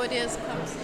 it is. Comes.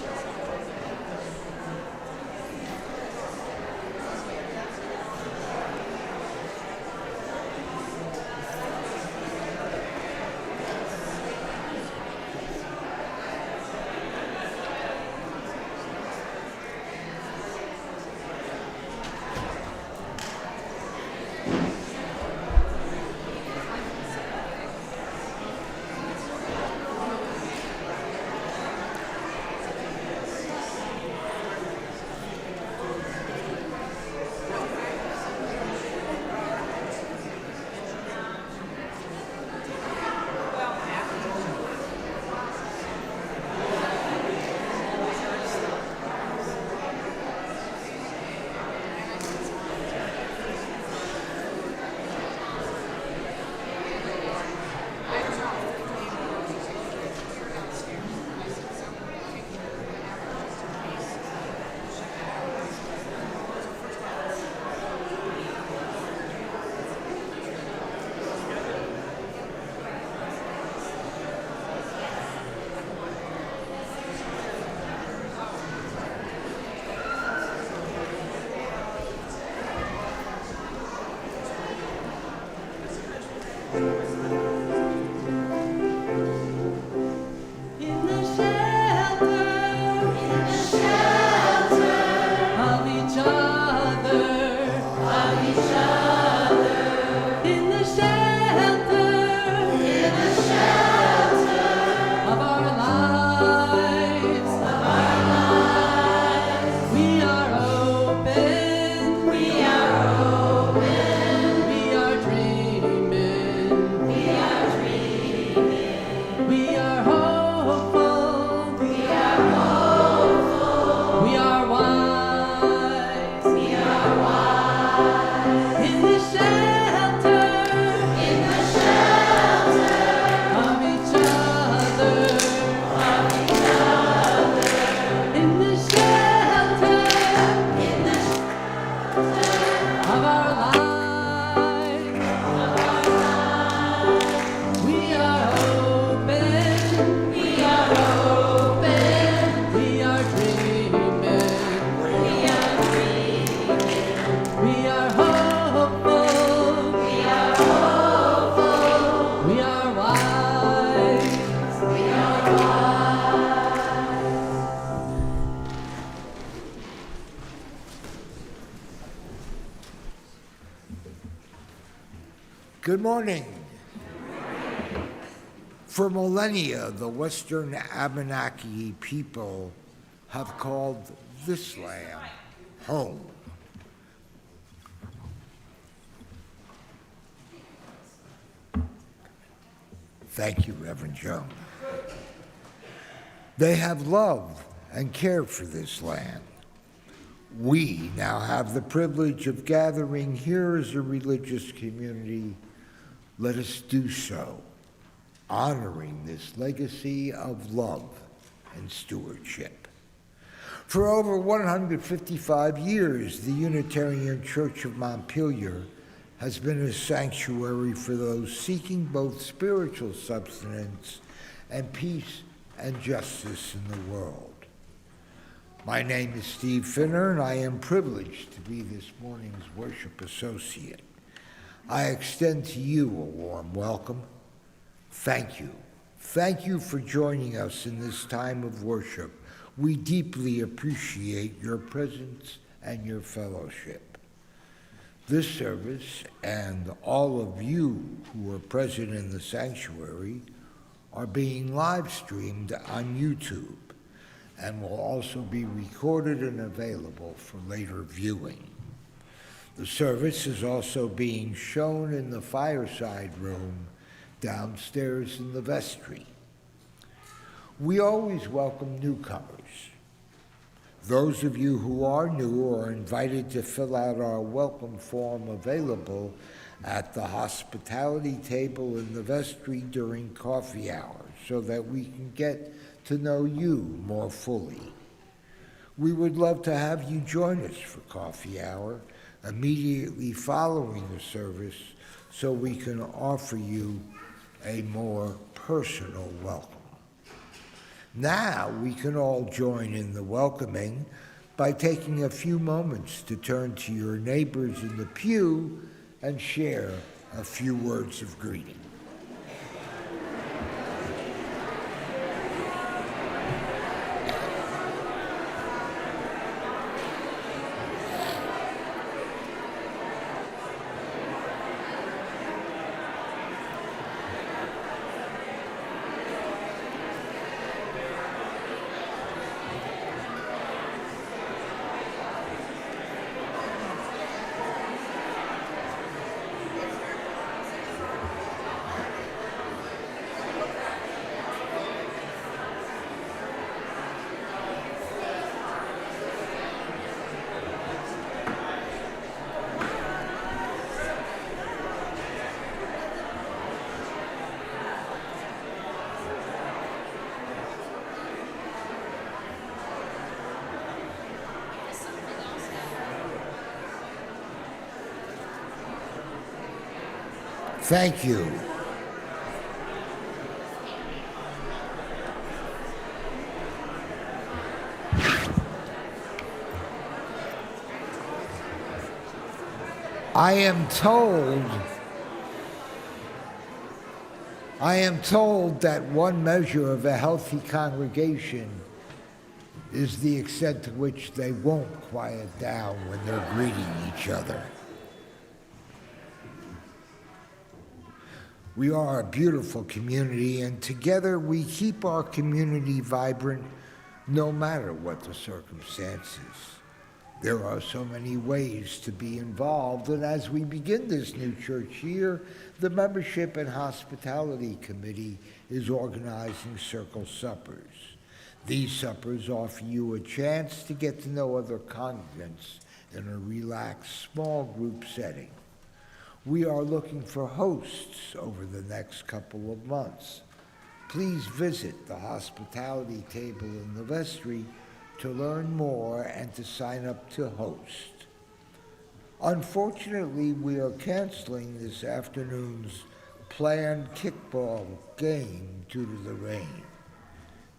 Good morning. For millennia, the Western Abenaki people have called this land home. Thank you, Reverend Joan. They have loved and cared for this land. We now have the privilege of gathering here as a religious community. Let us do so, honoring this legacy of love and stewardship. For over 155 years, the Unitarian Church of Montpelier has been a sanctuary for those seeking both spiritual substance and peace and justice in the world. My name is Steve Finner, and I am privileged to be this morning's worship associate. I extend to you a warm welcome. Thank you. Thank you for joining us in this time of worship. We deeply appreciate your presence and your fellowship. This service and all of you who are present in the sanctuary are being live streamed on YouTube and will also be recorded and available for later viewing. The service is also being shown in the fireside room downstairs in the vestry. We always welcome newcomers. Those of you who are new are invited to fill out our welcome form available at the hospitality table in the vestry during coffee hour so that we can get to know you more fully. We would love to have you join us for coffee hour immediately following the service so we can offer you a more personal welcome. Now we can all join in the welcoming by taking a few moments to turn to your neighbors in the pew and share a few words of greeting. Thank you. I am told that one measure of a healthy congregation is the extent to which they won't quiet down when they're greeting each other. We are a beautiful community, and together we keep our community vibrant no matter what the circumstances. There are so many ways to be involved, and as we begin this new church year, the Membership and Hospitality Committee is organizing circle suppers. These suppers offer you a chance to get to know other congregants in a relaxed, small group setting. We are looking for hosts over the next couple of months. Please visit the hospitality table in the vestry to learn more and to sign up to host. Unfortunately, we are canceling this afternoon's planned kickball game due to the rain.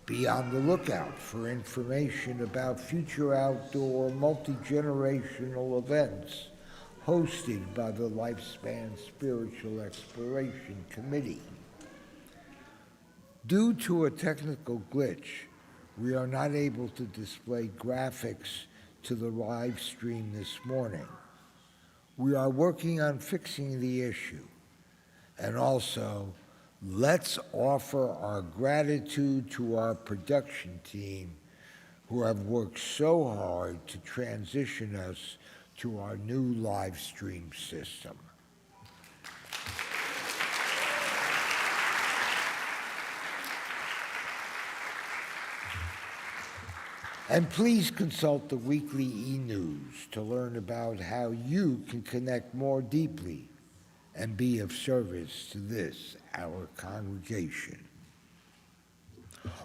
Be on the lookout for information about future outdoor multi-generational events hosted by the Lifespan Spiritual Exploration Committee. Due to a technical glitch, we are not able to display graphics to the live stream this morning. We are working on fixing the issue. And also, let's offer our gratitude to our production team who have worked so hard to transition us to our new live stream system. And please consult the weekly e-news to learn about how you can connect more deeply and be of service to this, our congregation.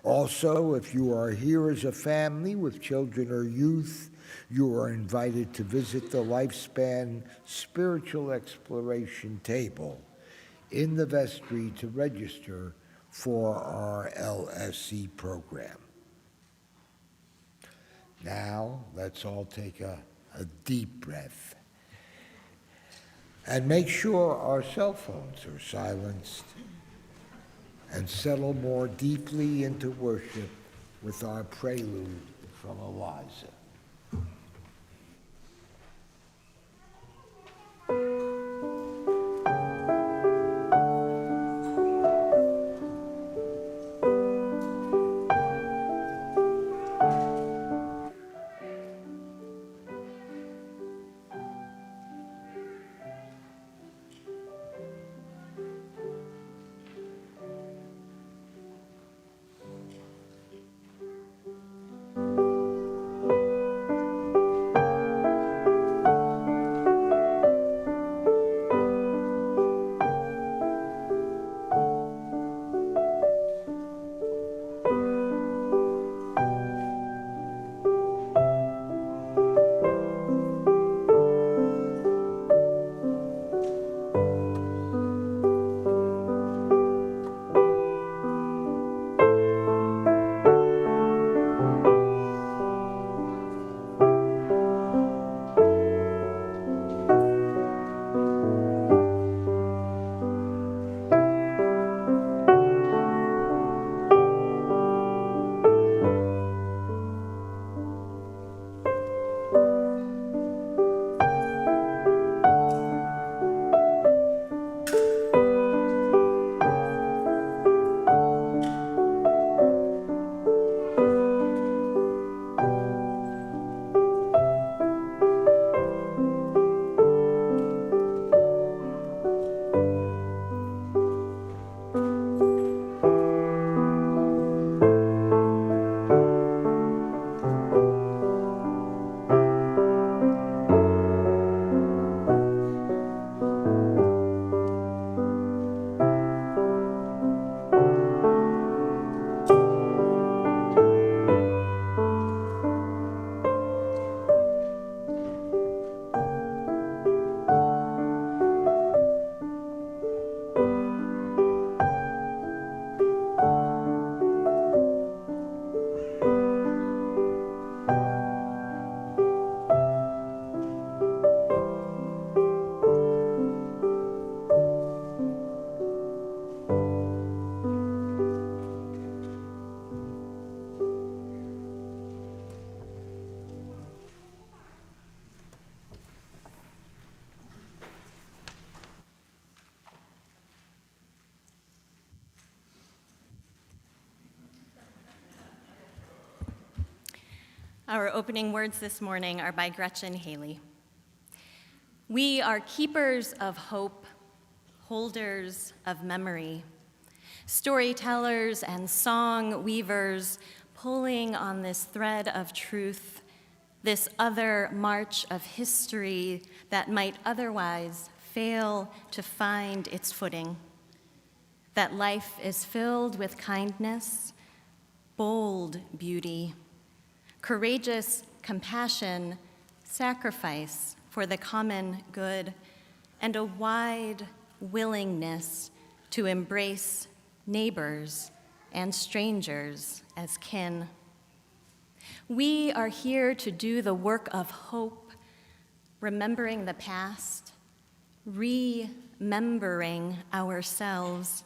Also, if you are here as a family with children or youth, you are invited to visit the Lifespan Spiritual Exploration table in the vestry to register for our LSC program. Now, let's all take a deep breath and make sure our cell phones are silenced and settle more deeply into worship with our prelude from Eliza. Our opening words this morning are by Gretchen Haley. We are keepers of hope, holders of memory, storytellers and song weavers pulling on this thread of truth, this other march of history that might otherwise fail to find its footing. That life is filled with kindness, bold beauty, courageous compassion, sacrifice for the common good, and a wide willingness to embrace neighbors and strangers as kin. We are here to do the work of hope, remembering the past, remembering ourselves,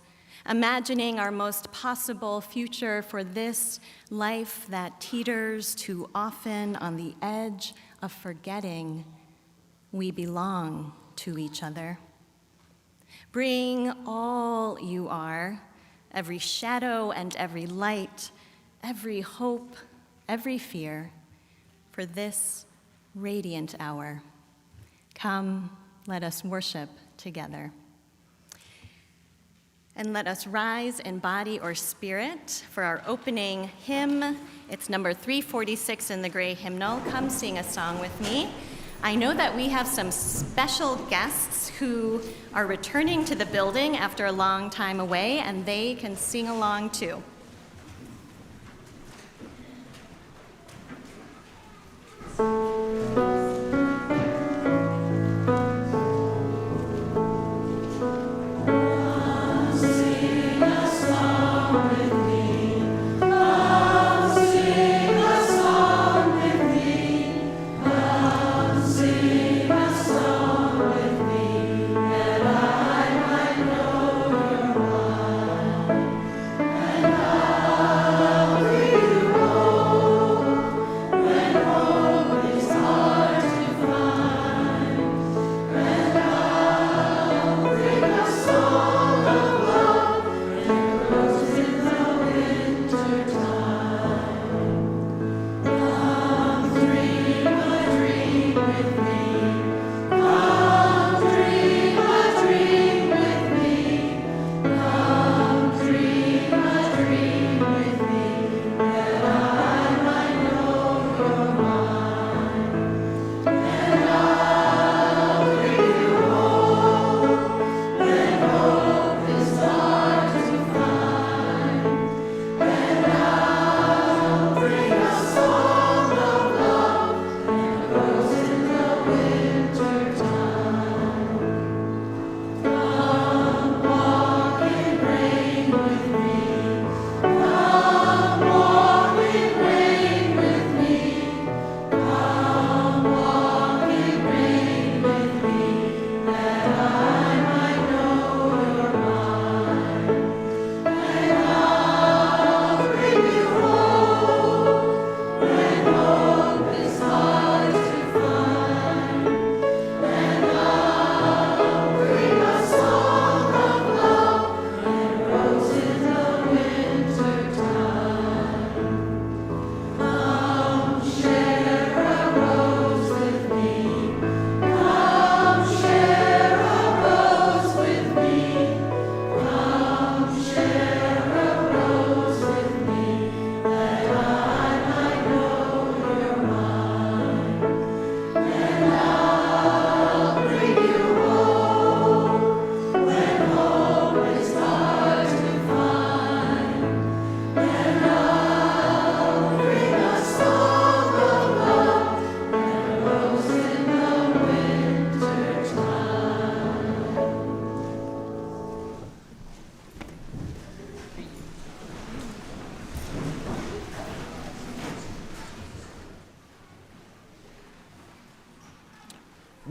imagining our most possible future for this life that teeters too often on the edge of forgetting we belong to each other. Bring all you are, every shadow and every light, every hope, every fear, for this radiant hour. Come, let us worship together. And let us rise in body or spirit for our opening hymn. It's number 346 in the gray hymnal. Come sing a song with me. I know that we have some special guests who are returning to the building after a long time away, and they can sing along too.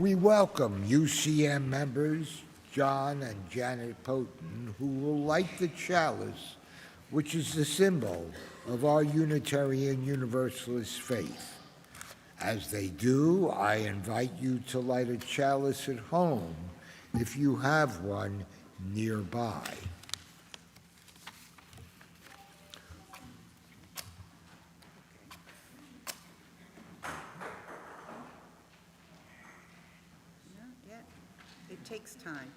We welcome UCM members John and Janet Poten, who will light the chalice, which is the symbol of our Unitarian Universalist faith. As they do, I invite you to light a chalice at home if you have one nearby. takes time.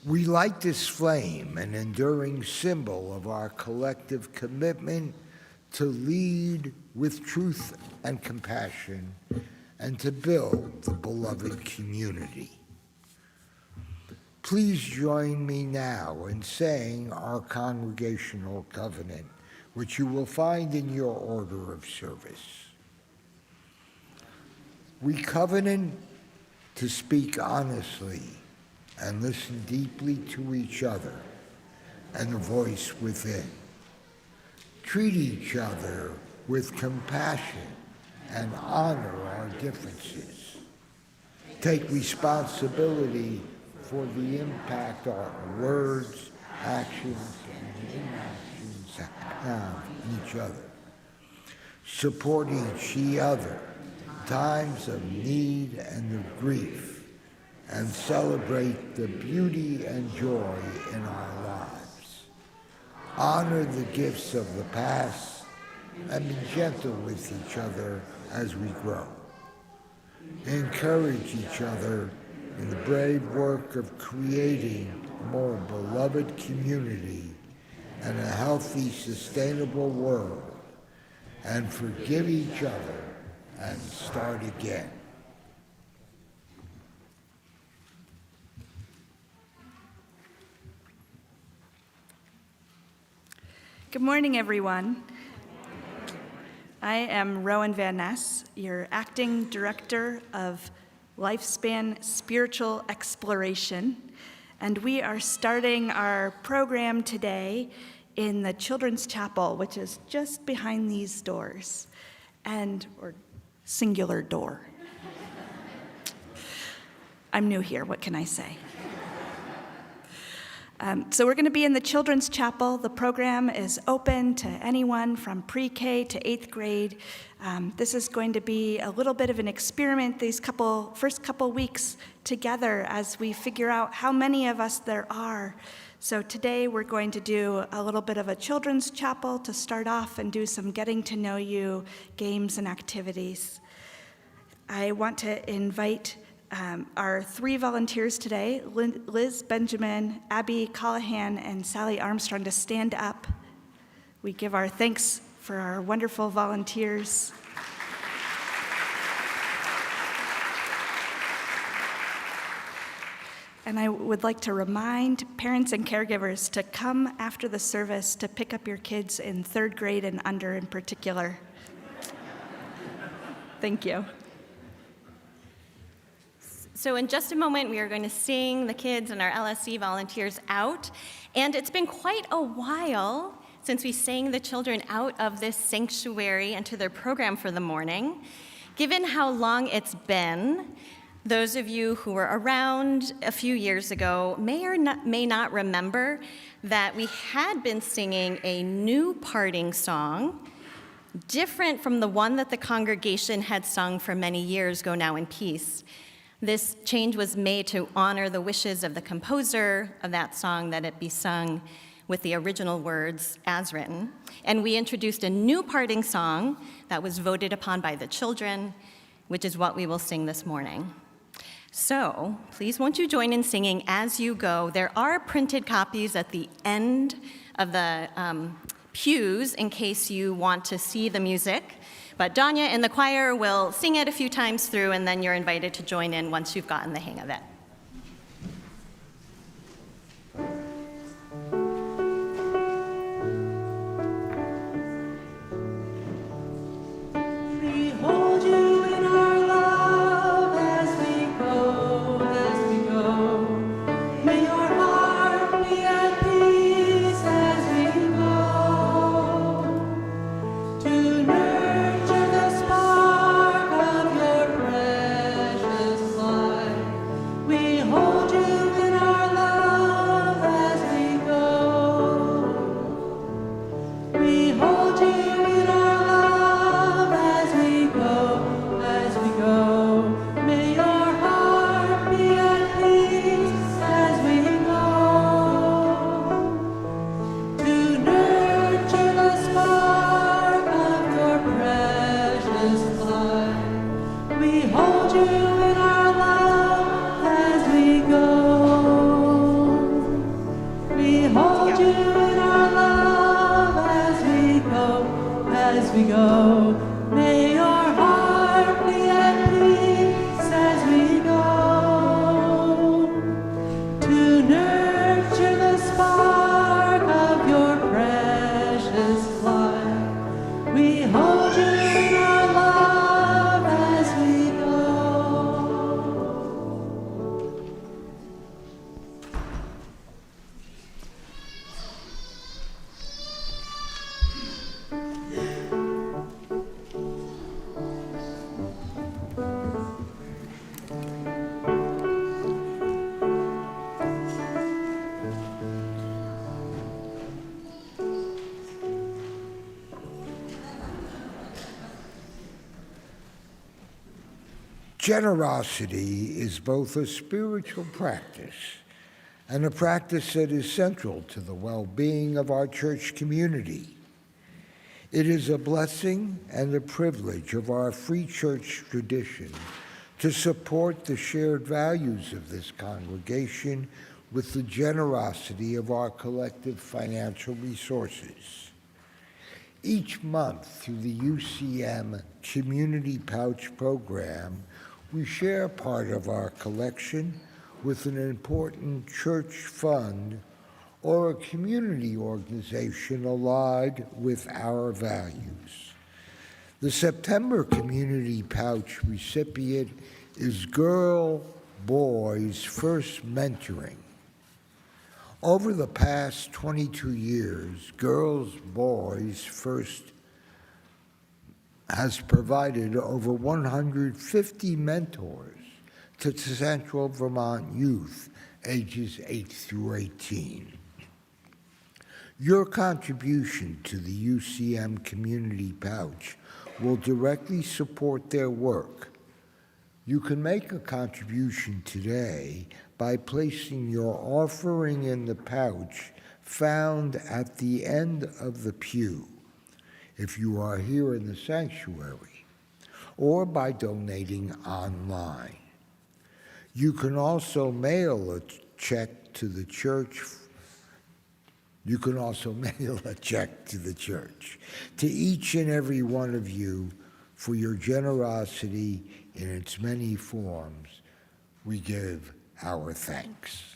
We light this flame, an enduring symbol of our collective commitment to lead with truth and compassion and to build the beloved community. Please join me now in saying our congregational covenant, which you will find in your order of service. We covenant to speak honestly and listen deeply to each other and the voice within. Treat each other with compassion and honor our differences. Take responsibility for the impact our words, actions, and inactions have on each other. Support each other in times of need and of grief, and celebrate the beauty and joy in our lives. Honor the gifts of the past and be gentle with each other as we grow. Encourage each other in the brave work of creating a more beloved community and a healthy, sustainable world, and forgive each other and start again. Good morning, everyone. I am Rowan Van Ness, your Acting Director of Lifespan Spiritual Exploration, and we are starting our program today in the Children's Chapel, which is just behind these doors, or singular door. I'm new here, what can I say? So we're going to be in the Children's Chapel. The program is open to anyone from pre-K to 8th grade. This is going to be a little bit of an experiment these first couple weeks together as we figure out how many of us there are. So today we're going to do a little bit of a Children's Chapel to start off and do some getting to know you games and activities. I want to invite our 3 volunteers today, Liz Benjamin, Abby Callahan, and Sally Armstrong, to stand up. We give our thanks for our wonderful volunteers. And I would like to remind parents and caregivers to come after the service to pick up your kids in 3rd grade and under in particular. Thank you. So in just a moment, we are going to sing the kids and our LSC volunteers out. And it's been quite a while since we sang the children out of this sanctuary and to their program for the morning. Given how long it's been, those of you who were around a few years ago may not remember that we had been singing a new parting song, different from the one that the congregation had sung for many years, Go Now in Peace. This change was made to honor the wishes of the composer of that song that it be sung with the original words as written. And we introduced a new parting song that was voted upon by the children, which is what we will sing this morning. So please won't you join in singing as you go. There are printed copies at the end of the pews in case you want to see the music. But Danya and the choir will sing it a few times through, and then you're invited to join in once you've gotten the hang of it. We hold you in our love. we go. May your heart be at peace as we go. To nurture the spark of your precious life, we hold you in our love as we go. Generosity is both a spiritual practice and a practice that is central to the well-being of our church community. It is a blessing and a privilege of our free church tradition to support the shared values of this congregation with the generosity of our collective financial resources. Each month through the UCM Community Pouch program, we share part of our collection with an important church fund or a community organization allied with our values. The September Community Pouch recipient is Girl Boys First Mentoring. Over the past 22 years, Girls Boys First has provided over 150 mentors to Central Vermont youth ages 8 through 18. Your contribution to the UCM Community Pouch will directly support their work. You can make a contribution today by placing your offering in the pouch found at the end of the pew, if you are here in the sanctuary, or by donating online. You can also mail a check to the church. To each and every one of you for your generosity in its many forms. We give our thanks.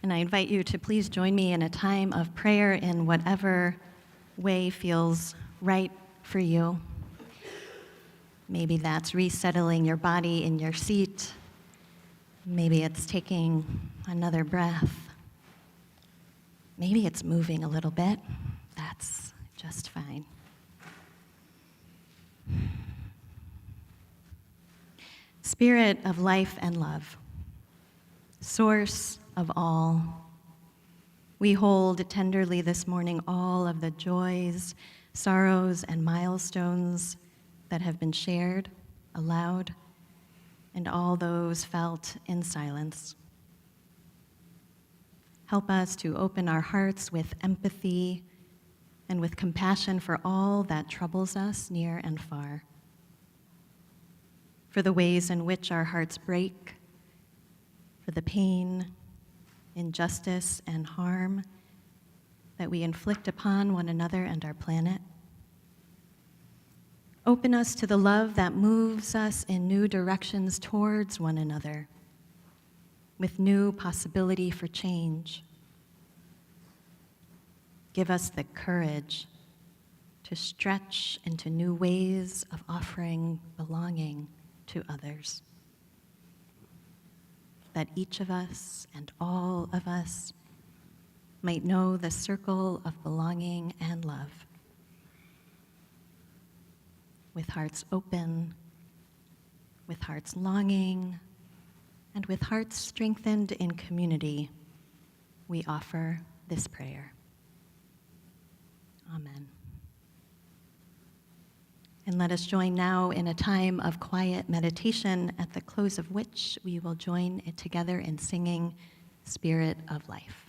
And I invite you to please join me in a time of prayer in whatever way feels right for you. Maybe that's resettling your body in your seat. Maybe it's taking another breath. Maybe it's moving a little bit. That's just fine. Spirit of life and love, source of all, we hold tenderly this morning all of the joys, sorrows, and milestones that have been shared aloud, and all those felt in silence. Help us to open our hearts with empathy and with compassion for all that troubles us near and far, for the ways in which our hearts break, for the pain, injustice, and harm that we inflict upon one another and our planet. Open us to the love that moves us in new directions towards one another, with new possibility for change. Give us the courage to stretch into new ways of offering belonging to others, that each of us and all of us might know the circle of belonging and love. With hearts open, with hearts longing, and with hearts strengthened in community, we offer this prayer. Amen. And let us join now in a time of quiet meditation, at the close of which we will join it together in singing Spirit of Life.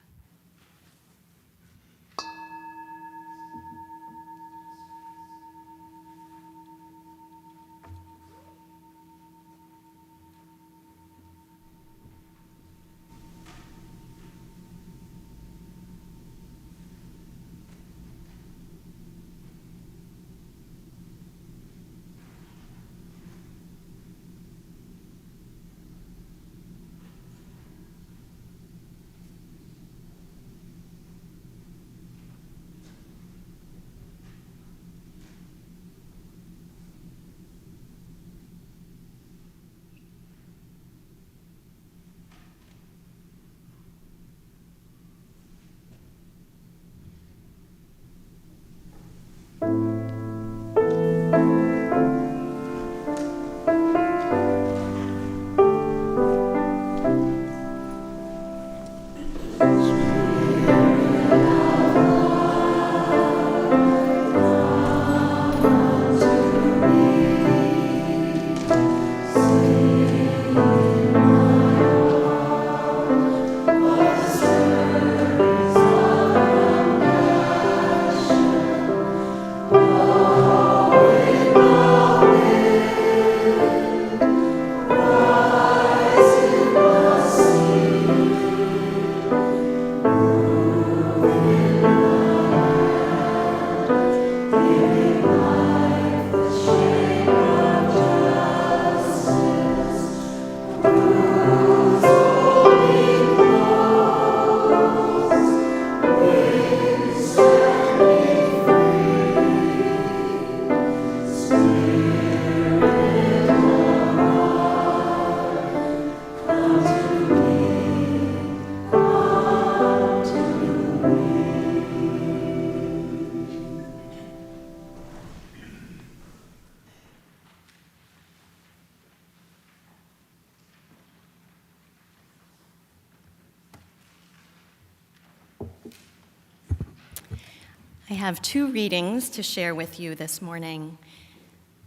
I have two readings to share with you this morning.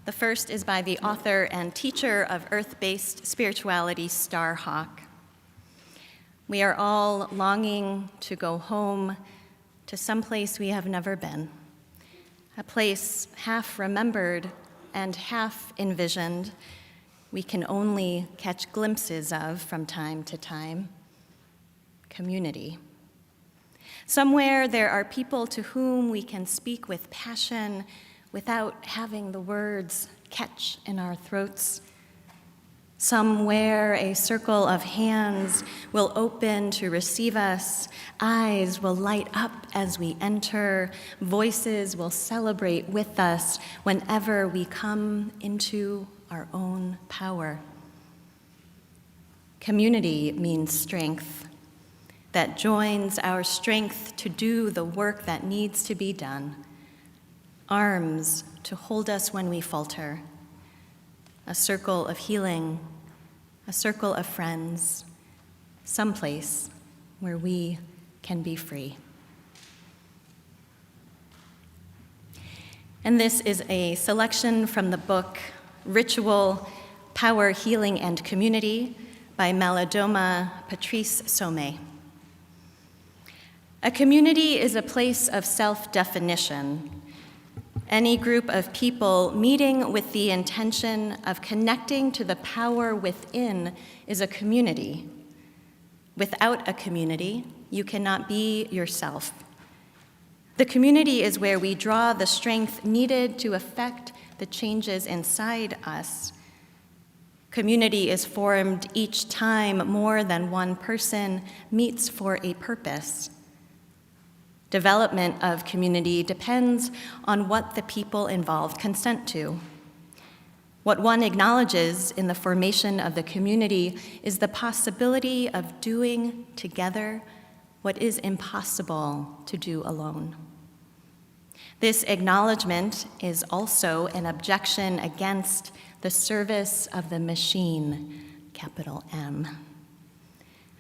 The first is by the author and teacher of earth-based spirituality, Starhawk. We are all longing to go home to some place we have never been, a place half remembered and half envisioned, we can only catch glimpses of from time to time: community. Somewhere there are people to whom we can speak with passion without having the words catch in our throats. Somewhere a circle of hands will open to receive us, eyes will light up as we enter, voices will celebrate with us whenever we come into our own power. Community means strength that joins our strength to do the work that needs to be done, arms to hold us when we falter, a circle of healing, a circle of friends, someplace where we can be free. And this is a selection from the book Ritual, Power, Healing, and Community by Malidoma Patrice Somé. A community is a place of self-definition. Any group of people meeting with the intention of connecting to the power within is a community. Without a community, you cannot be yourself. The community is where we draw the strength needed to affect the changes inside us. Community is formed each time more than one person meets for a purpose. Development of community depends on what the people involved consent to. What one acknowledges in the formation of the community is the possibility of doing together what is impossible to do alone. This acknowledgement is also an objection against the service of the machine, capital M.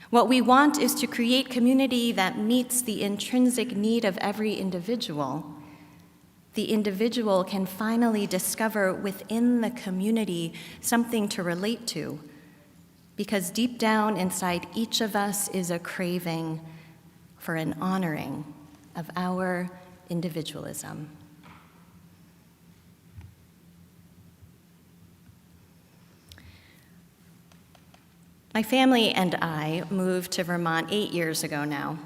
What we want is to create community that meets the intrinsic need of every individual. The individual can finally discover within the community something to relate to, because deep down inside each of us is a craving for an honoring of our individualism. My family and I moved to Vermont 8 years ago now.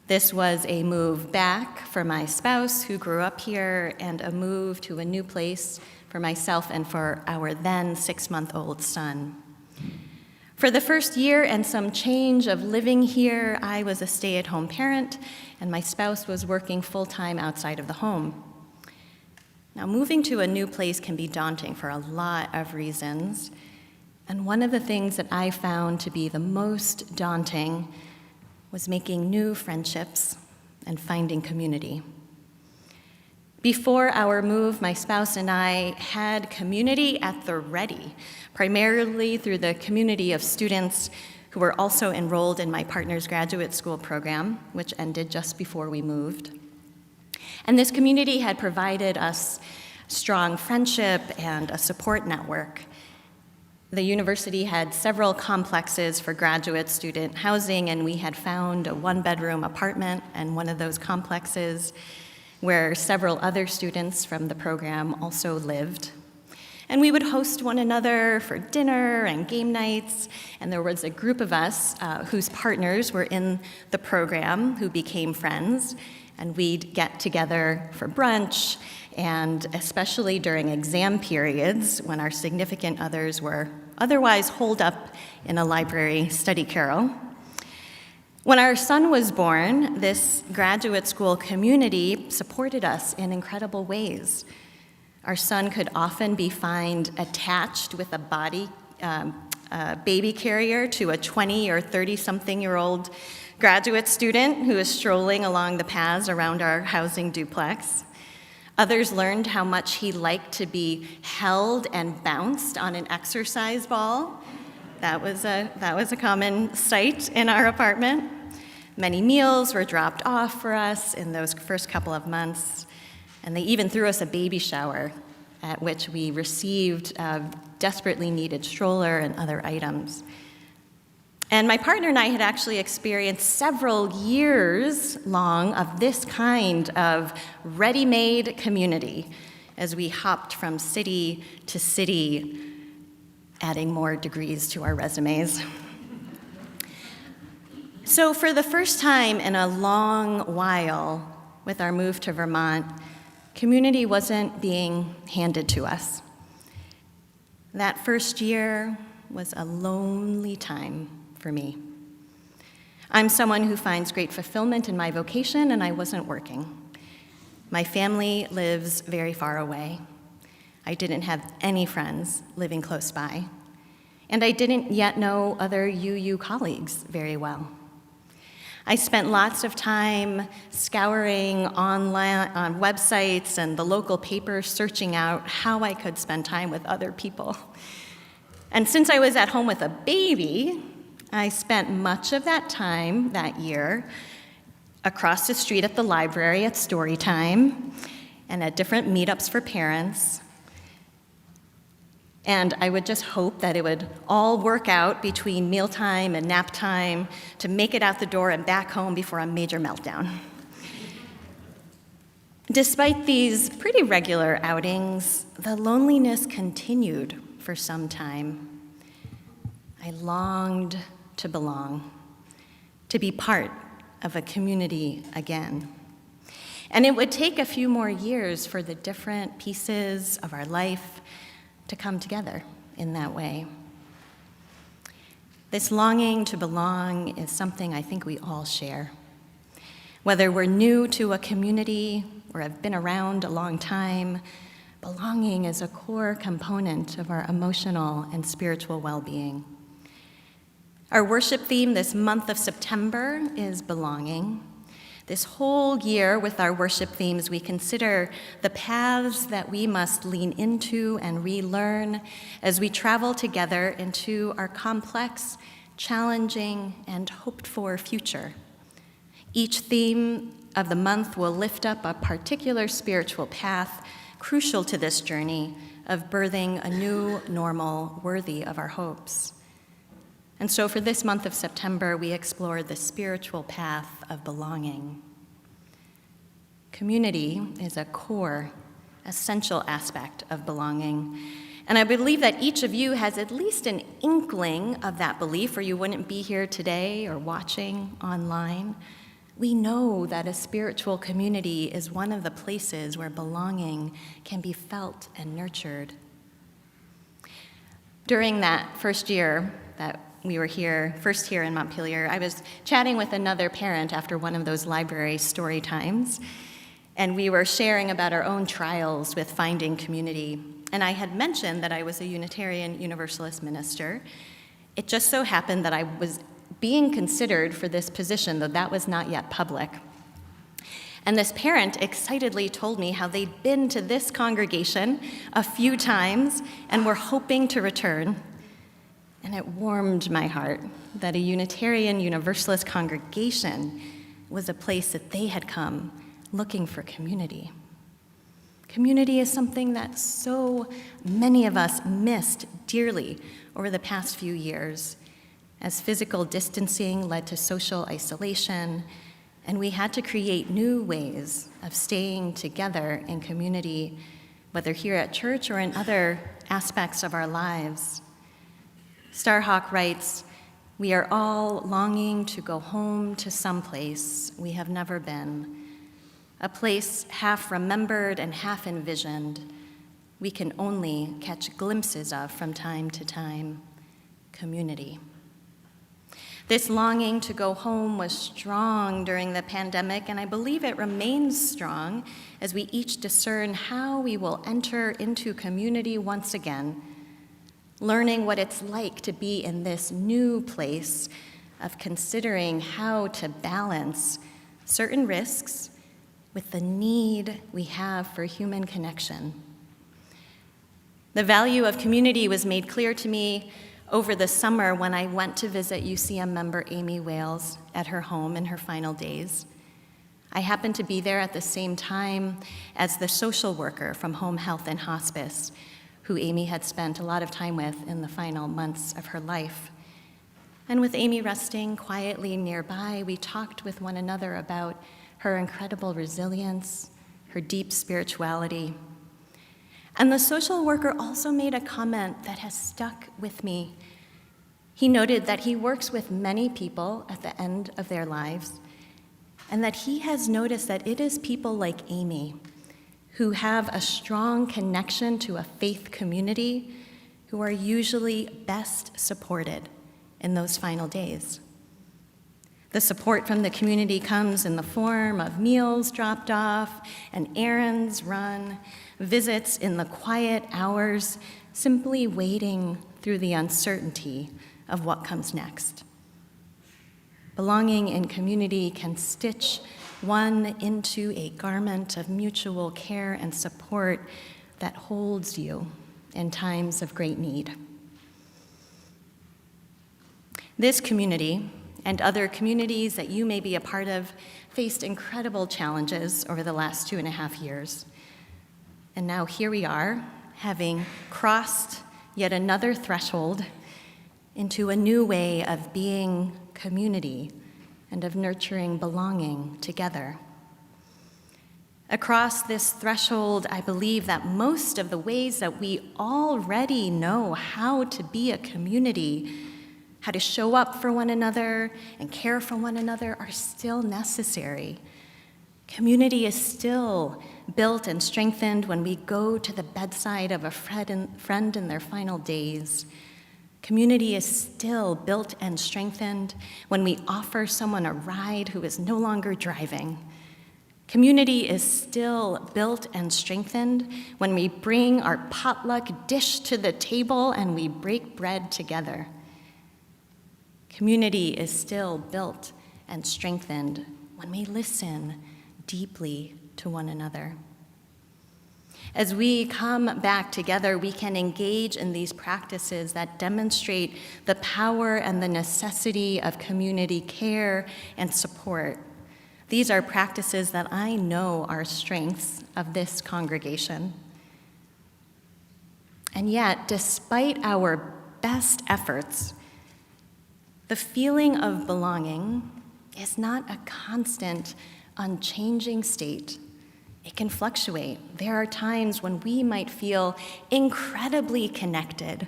This was a move back for my spouse who grew up here and a move to a new place for myself and for our then 6-month-old son. For the first year and some change of living here, I was a stay-at-home parent and my spouse was working full-time outside of the home. Now, moving to a new place can be daunting for a lot of reasons. And one of the things that I found to be the most daunting was making new friendships and finding community. Before our move, my spouse and I had community at the ready, primarily through the community of students who were also enrolled in my partner's graduate school program, which ended just before we moved. And this community had provided us strong friendship and a support network. The university had several complexes for graduate student housing, and we had found a 1-bedroom apartment in one of those complexes where several other students from the program also lived. And we would host one another for dinner and game nights, and there was a group of us whose partners were in the program who became friends, and we'd get together for brunch, and especially during exam periods when our significant others were otherwise holed up in a library study carrel. When our son was born, this graduate school community supported us in incredible ways. Our son could often be found attached with a baby carrier to a 20 or 30-something-year-old graduate student who is strolling along the paths around our housing duplex. Others learned how much he liked to be held and bounced on an exercise ball. That was a common sight in our apartment. Many meals were dropped off for us in those first couple of months, and they even threw us a baby shower at which we received a desperately needed stroller and other items. And my partner and I had actually experienced several years long of this kind of ready-made community as we hopped from city to city, adding more degrees to our resumes. So for the first time in a long while with our move to Vermont, community wasn't being handed to us. That first year was a lonely time for me. I'm someone who finds great fulfillment in my vocation, and I wasn't working. My family lives very far away. I didn't have any friends living close by, and I didn't yet know other UU colleagues very well. I spent lots of time scouring online on websites and the local paper, searching out how I could spend time with other people. And since I was at home with a baby, I spent much of that time that year across the street at the library at story time and at different meetups for parents. And I would just hope that it would all work out between mealtime and nap time to make it out the door and back home before a major meltdown. Despite these pretty regular outings, the loneliness continued for some time. I longed to belong, to be part of a community again. And it would take a few more years for the different pieces of our life to come together in that way. This longing to belong is something I think we all share. Whether we're new to a community or have been around a long time, belonging is a core component of our emotional and spiritual well-being. Our worship theme this month of September is belonging. This whole year with our worship themes, we consider the paths that we must lean into and relearn as we travel together into our complex, challenging, and hoped-for future. Each theme of the month will lift up a particular spiritual path crucial to this journey of birthing a new normal worthy of our hopes. And so for this month of September, we explore the spiritual path of belonging. Community is a core, essential aspect of belonging. And I believe that each of you has at least an inkling of that belief, or you wouldn't be here today or watching online. We know that a spiritual community is one of the places where belonging can be felt and nurtured. During that first year that we were first here in Montpelier, I was chatting with another parent after one of those library story times, and we were sharing about our own trials with finding community. And I had mentioned that I was a Unitarian Universalist minister. It just so happened that I was being considered for this position, though that was not yet public. And this parent excitedly told me how they'd been to this congregation a few times and were hoping to return. And it warmed my heart that a Unitarian Universalist congregation was a place that they had come looking for community. Community is something that so many of us missed dearly over the past few years, as physical distancing led to social isolation, and we had to create new ways of staying together in community, whether here at church or in other aspects of our lives. Starhawk writes, "We are all longing to go home to some place we have never been, a place half remembered and half envisioned, we can only catch glimpses of from time to time, community." This longing to go home was strong during the pandemic, and I believe it remains strong as we each discern how we will enter into community once again, learning what it's like to be in this new place of considering how to balance certain risks with the need we have for human connection. The value of community was made clear to me over the summer when I went to visit UCM member Amy Wales at her home in her final days. I happened to be there at the same time as the social worker from Home Health and Hospice, who Amy had spent a lot of time with in the final months of her life. And with Amy resting quietly nearby, we talked with one another about her incredible resilience, her deep spirituality. And the social worker also made a comment that has stuck with me. He noted that he works with many people at the end of their lives, and that he has noticed that it is people like Amy who have a strong connection to a faith community who are usually best supported in those final days. The support from the community comes in the form of meals dropped off and errands run, visits in the quiet hours, simply waiting through the uncertainty of what comes next. Belonging in community can stitch one into a garment of mutual care and support that holds you in times of great need. This community and other communities that you may be a part of faced incredible challenges over the last 2.5 years. And now here we are, having crossed yet another threshold into a new way of being community and of nurturing belonging together. Across this threshold, I believe that most of the ways that we already know how to be a community, how to show up for one another and care for one another, are still necessary. Community is still built and strengthened when we go to the bedside of a friend in their final days. Community is still built and strengthened when we offer someone a ride who is no longer driving. Community is still built and strengthened when we bring our potluck dish to the table and we break bread together. Community is still built and strengthened when we listen deeply to one another. As we come back together, we can engage in these practices that demonstrate the power and the necessity of community care and support. These are practices that I know are strengths of this congregation. And yet, despite our best efforts, the feeling of belonging is not a constant, unchanging state. It can fluctuate. There are times when we might feel incredibly connected,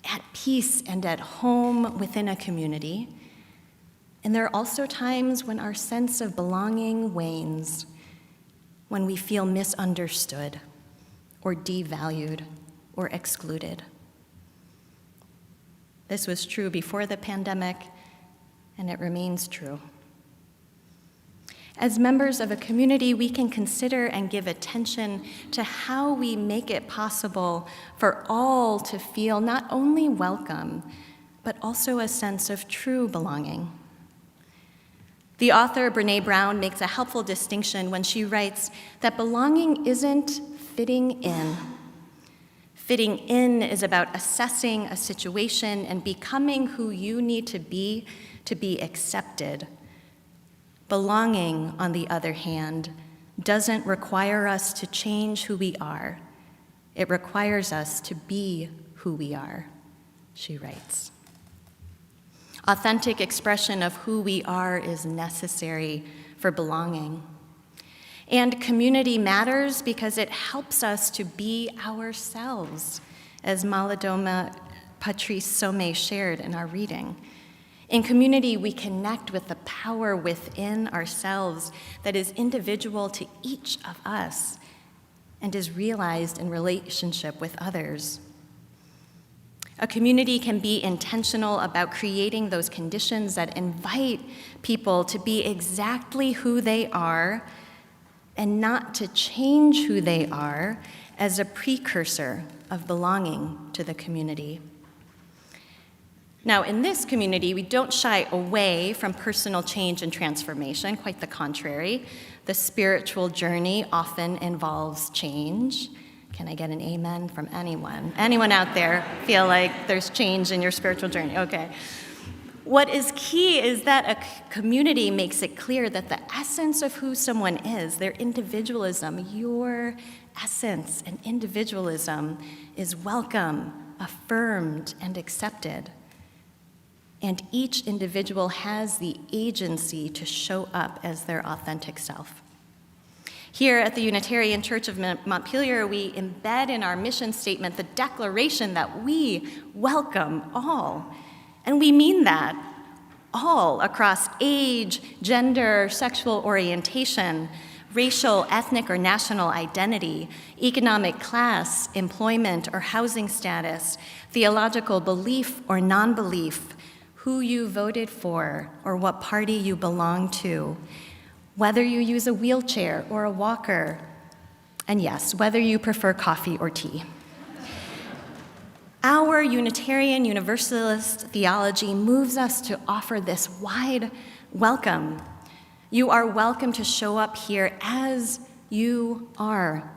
at peace and at home within a community. And there are also times when our sense of belonging wanes, when we feel misunderstood or devalued or excluded. This was true before the pandemic, and it remains true. As members of a community, we can consider and give attention to how we make it possible for all to feel not only welcome, but also a sense of true belonging. The author Brené Brown makes a helpful distinction when she writes that belonging isn't fitting in. Fitting in is about assessing a situation and becoming who you need to be accepted. Belonging, on the other hand, doesn't require us to change who we are. It requires us to be who we are, she writes. Authentic expression of who we are is necessary for belonging. And community matters because it helps us to be ourselves, as Malidoma Patrice Sommet shared in our reading. In community, we connect with the power within ourselves that is individual to each of us and is realized in relationship with others. A community can be intentional about creating those conditions that invite people to be exactly who they are and not to change who they are as a precursor of belonging to the community. Now, in this community, we don't shy away from personal change and transformation, quite the contrary. The spiritual journey often involves change. Can I get an amen from anyone? Anyone out there feel like there's change in your spiritual journey? Okay. What is key is that a community makes it clear that the essence of who someone is, their individualism, your essence and individualism is welcome, affirmed, and accepted. And each individual has the agency to show up as their authentic self. Here at the Unitarian Church of Montpelier, we embed in our mission statement the declaration that we welcome all. And we mean that, all across age, gender, sexual orientation, racial, ethnic, or national identity, economic class, employment or housing status, theological belief or non-belief, who you voted for or what party you belong to, whether you use a wheelchair or a walker, and yes, whether you prefer coffee or tea. Our Unitarian Universalist theology moves us to offer this wide welcome. You are welcome to show up here as you are,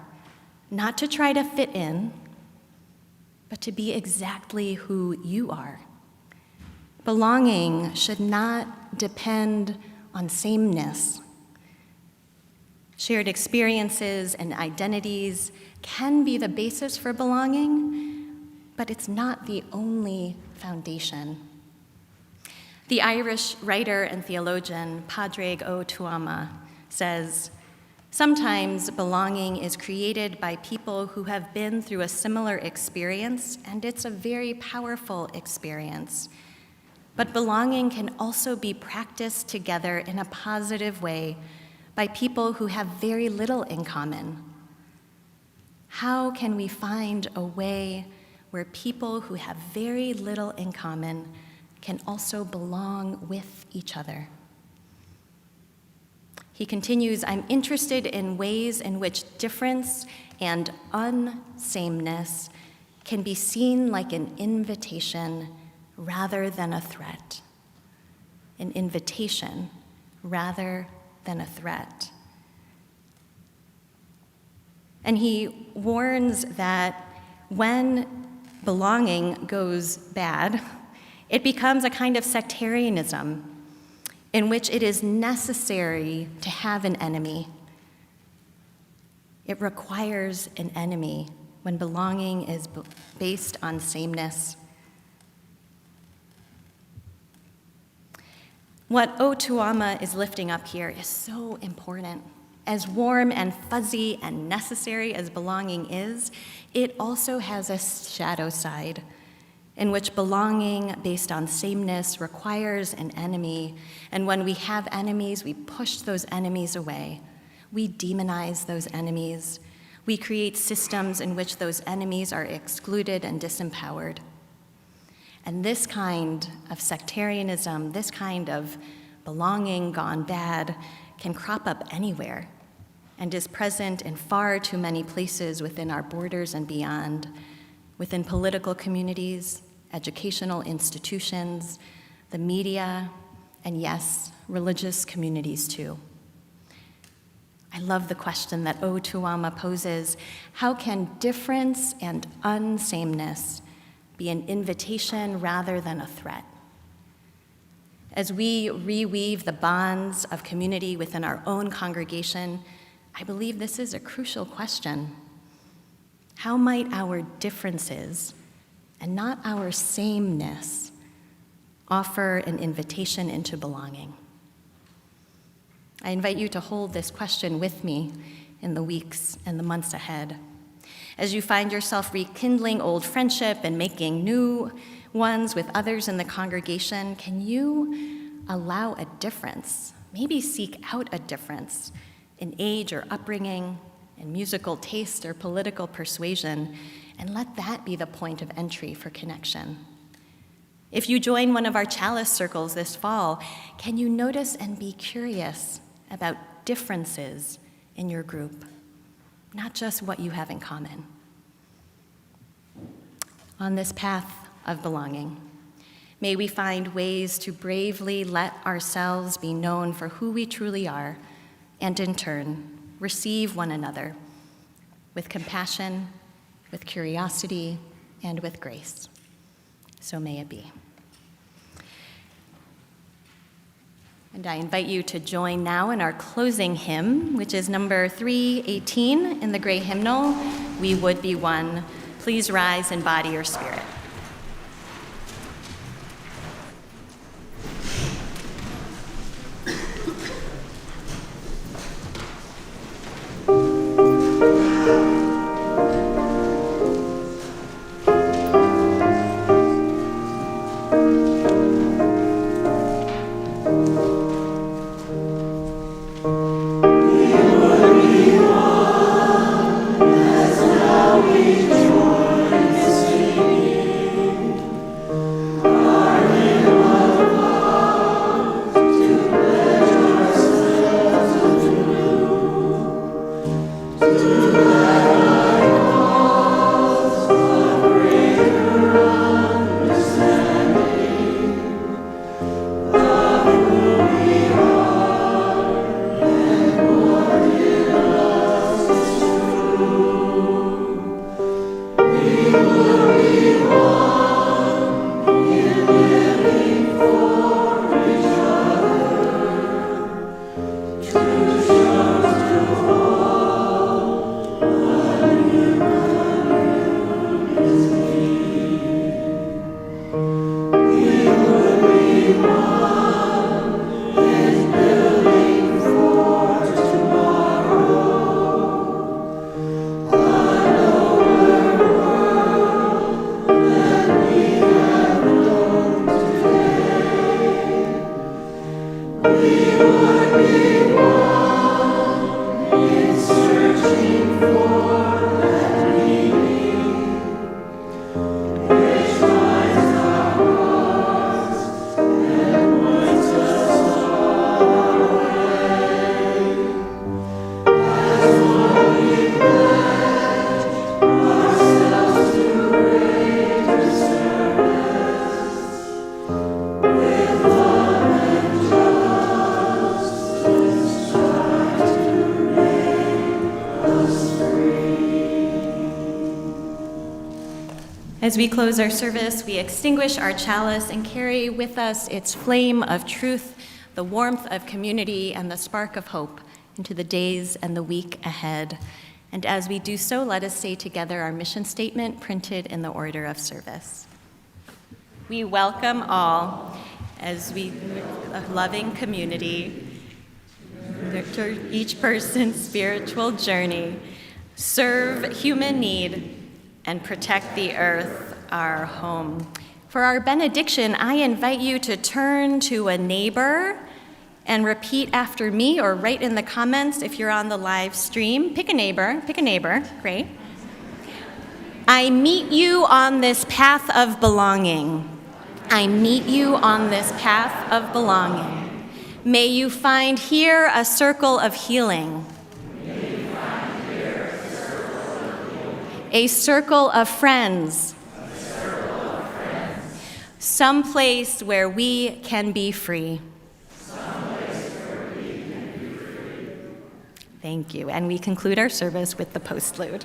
not to try to fit in, but to be exactly who you are. Belonging should not depend on sameness. Shared experiences and identities can be the basis for belonging, but it's not the only foundation. The Irish writer and theologian Pádraig Ó Tuama says, "Sometimes belonging is created by people who have been through a similar experience, and it's a very powerful experience. But belonging can also be practiced together in a positive way by people who have very little in common. How can we find a way where people who have very little in common can also belong with each other?" He continues, "I'm interested in ways in which difference and unsameness can be seen like an invitation rather than a threat. An invitation rather than a threat." And he warns that when belonging goes bad, it becomes a kind of sectarianism in which it is necessary to have an enemy. It requires an enemy when belonging is based on sameness. What Ó Tuama is lifting up here is so important. As warm and fuzzy and necessary as belonging is, it also has a shadow side in which belonging based on sameness requires an enemy, and when we have enemies, we push those enemies away. We demonize those enemies. We create systems in which those enemies are excluded and disempowered. And this kind of sectarianism, this kind of belonging gone bad, can crop up anywhere and is present in far too many places within our borders and beyond, within political communities, educational institutions, the media, and yes, religious communities too. I love the question that Ó Tuama poses: how can difference and unsameness be an invitation rather than a threat? As we reweave the bonds of community within our own congregation, I believe this is a crucial question. How might our differences, and not our sameness, offer an invitation into belonging? I invite you to hold this question with me in the weeks and the months ahead. As you find yourself rekindling old friendship and making new ones with others in the congregation, can you allow a difference, maybe seek out a difference in age or upbringing, in musical taste or political persuasion, and let that be the point of entry for connection? If you join one of our chalice circles this fall, can you notice and be curious about differences in your group, not just what you have in common? On this path of belonging, may we find ways to bravely let ourselves be known for who we truly are, and in turn, receive one another with compassion, with curiosity, and with grace. So may it be. And I invite you to join now in our closing hymn, which is number 318 in the gray hymnal, "We Would Be One." Please rise in body or spirit. We would As we close our service, we extinguish our chalice and carry with us its flame of truth, the warmth of community, and the spark of hope into the days and the week ahead. And as we do so, let us say together our mission statement printed in the order of service. We welcome all as we, a loving community, nurture each person's spiritual journey, serve human need, and protect the earth, our home. For our benediction, I invite you to turn to a neighbor and repeat after me, or write in the comments if you're on the live stream. Pick a neighbor, great. I meet you on this path of belonging. I meet you on this path of belonging. May you find here a circle of healing. A circle of friends. Some place where we can be free. Thank you. And we conclude our service with the postlude.